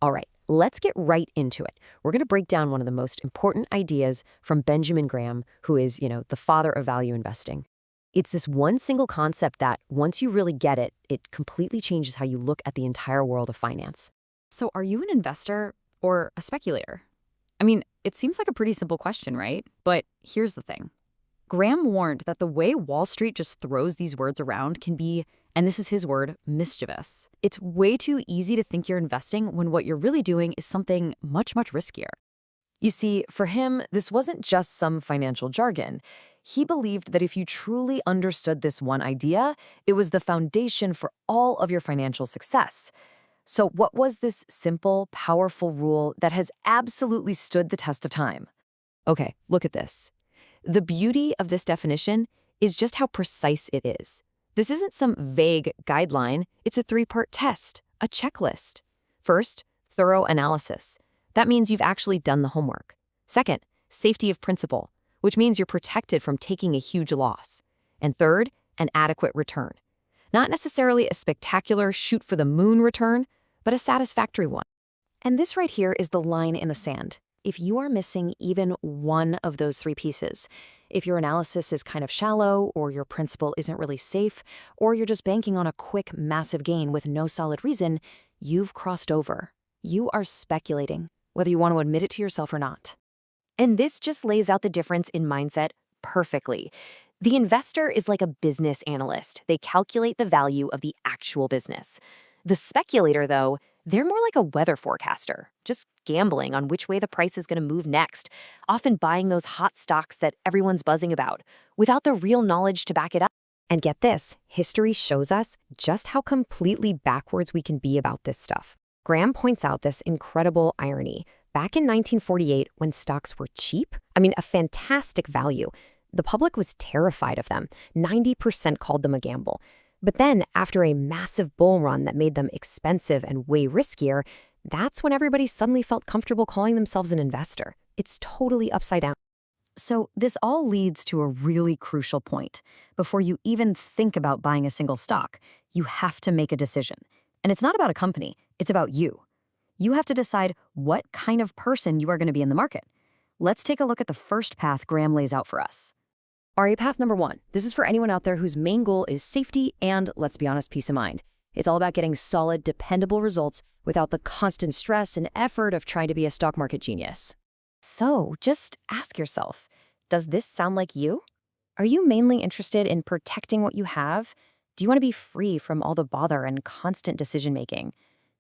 All right, let's get right into it. We're going to break down one of the most important ideas from Benjamin Graham, who is, the father of value investing. It's this one single concept that, once you really get it, it completely changes how you look at the entire world of finance. So, are you an investor or a speculator? I mean, it seems like a pretty simple question, right? But here's the thing. Graham warned that the way Wall Street just throws these words around can be, and this is his word, mischievous. It's way too easy to think you're investing when what you're really doing is something much, much riskier. You see, for him, this wasn't just some financial jargon. He believed that if you truly understood this one idea, it was the foundation for all of your financial success. So, what was this simple, powerful rule that has absolutely stood the test of time? Okay, look at this. The beauty of this definition is just how precise it is. This isn't some vague guideline, it's a three-part test, a checklist. First, thorough analysis. That means you've actually done the homework. Second, safety of principle, which means you're protected from taking a huge loss. And third, an adequate return. Not necessarily a spectacular shoot-for-the-moon return, but a satisfactory one. And this right here is the line in the sand. If you are missing even one of those three pieces, if your analysis is kind of shallow, or your principle isn't really safe, or you're just banking on a quick, massive gain with no solid reason, you've crossed over. You are speculating, whether you want to admit it to yourself or not. And this just lays out the difference in mindset perfectly. The investor is like a business analyst. They calculate the value of the actual business. The speculator, though, they're more like a weather forecaster, just gambling on which way the price is going to move next, often buying those hot stocks that everyone's buzzing about, without the real knowledge to back it up. And get this, history shows us just how completely backwards we can be about this stuff. Graham points out this incredible irony. Back in 1948, when stocks were cheap, a fantastic value, the public was terrified of them. 90% called them a gamble. But then, after a massive bull run that made them expensive and way riskier, that's when everybody suddenly felt comfortable calling themselves an investor. It's totally upside down. So this all leads to a really crucial point. Before you even think about buying a single stock, you have to make a decision. And it's not about a company, it's about you. You have to decide what kind of person you are going to be in the market. Let's take a look at the first path Graham lays out for us. All right, path number one. This is for anyone out there whose main goal is safety and, let's be honest, peace of mind. It's all about getting solid, dependable results without the constant stress and effort of trying to be a stock market genius. So just ask yourself, does this sound like you? Are you mainly interested in protecting what you have? Do you want to be free from all the bother and constant decision-making?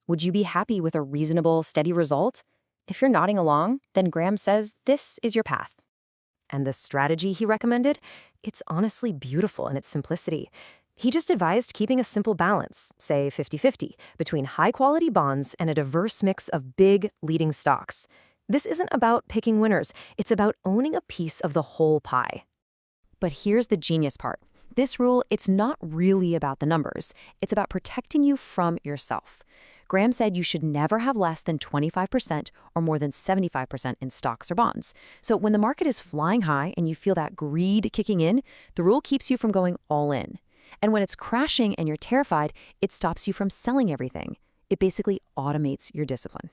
Would you be happy with a reasonable, steady result? If you're nodding along, then Graham says this is your path. And the strategy he recommended? It's honestly beautiful in its simplicity. He just advised keeping a simple balance, say 50-50, between high-quality bonds and a diverse mix of big, leading stocks. This isn't about picking winners. It's about owning a piece of the whole pie. But here's the genius part. This rule, it's not really about the numbers. It's about protecting you from yourself. Graham said you should never have less than 25% or more than 75% in stocks or bonds. So when the market is flying high and you feel that greed kicking in, the rule keeps you from going all in. And when it's crashing and you're terrified, it stops you from selling everything. It basically automates your discipline.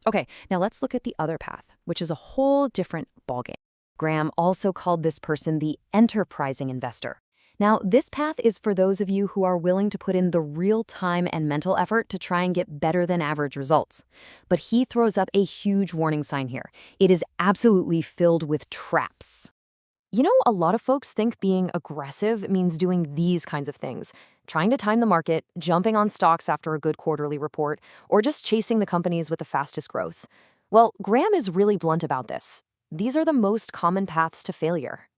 Okay, now let's look at the other path, which is a whole different ballgame. Graham also called this person the enterprising investor. Now, this path is for those of you who are willing to put in the real time and mental effort to try and get better than average results. But he throws up a huge warning sign here. It is absolutely filled with traps. A lot of folks think being aggressive means doing these kinds of things, trying to time the market, jumping on stocks after a good quarterly report, or just chasing the companies with the fastest growth. Well, Graham is really blunt about this. These are the most common paths to failure.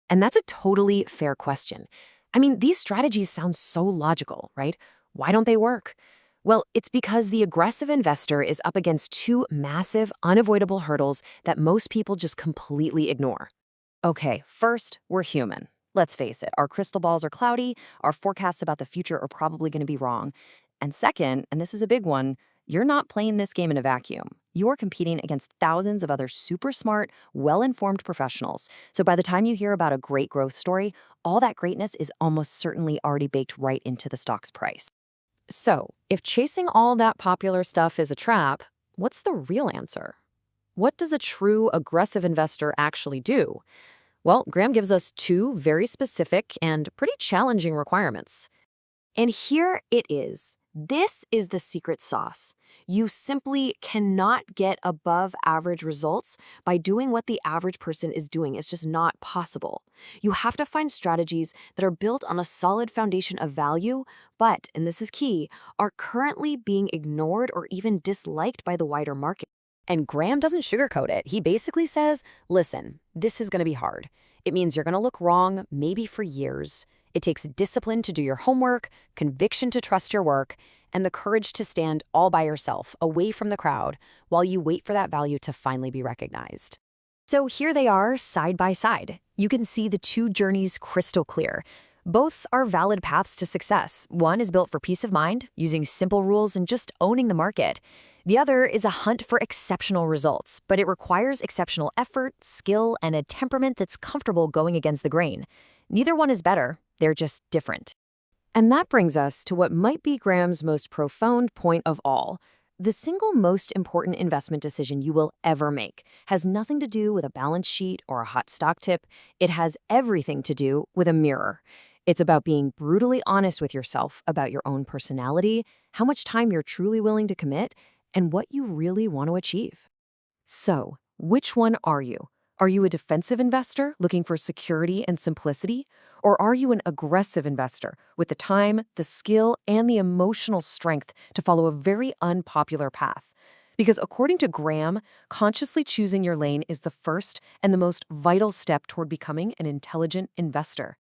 And that's a totally fair question. These strategies sound so logical, right? Why don't they work? Well, it's because the aggressive investor is up against two massive, unavoidable hurdles that most people just completely ignore. Okay, first, we're human. Let's face it, our crystal balls are cloudy, our forecasts about the future are probably going to be wrong. And second, and this is a big one, you're not playing this game in a vacuum. You're competing against thousands of other super smart, well-informed professionals. So by the time you hear about a great growth story, all that greatness is almost certainly already baked right into the stock's price. So if chasing all that popular stuff is a trap, what's the real answer? What does a true aggressive investor actually do? Well, Graham gives us two very specific and pretty challenging requirements. And here it is. This is the secret sauce. You simply cannot get above average results by doing what the average person is doing. It's just not possible. You have to find strategies that are built on a solid foundation of value, but, and this is key, are currently being ignored or even disliked by the wider market. And Graham doesn't sugarcoat it. He basically says, listen, this is going to be hard. It means you're going to look wrong, maybe for years. It takes discipline to do your homework, conviction to trust your work, and the courage to stand all by yourself, away from the crowd, while you wait for that value to finally be recognized. So here they are, side by side. You can see the two journeys crystal clear. Both are valid paths to success. One is built for peace of mind, using simple rules and just owning the market. The other is a hunt for exceptional results, but it requires exceptional effort, skill, and a temperament that's comfortable going against the grain. Neither one is better, they're just different. And that brings us to what might be Graham's most profound point of all. The single most important investment decision you will ever make has nothing to do with a balance sheet or a hot stock tip. It has everything to do with a mirror. It's about being brutally honest with yourself about your own personality, how much time you're truly willing to commit, and what you really want to achieve. So, which one are you? Are you a defensive investor looking for security and simplicity? Or are you an aggressive investor with the time, the skill, and the emotional strength to follow a very unpopular path? Because according to Graham, consciously choosing your lane is the first and the most vital step toward becoming an intelligent investor.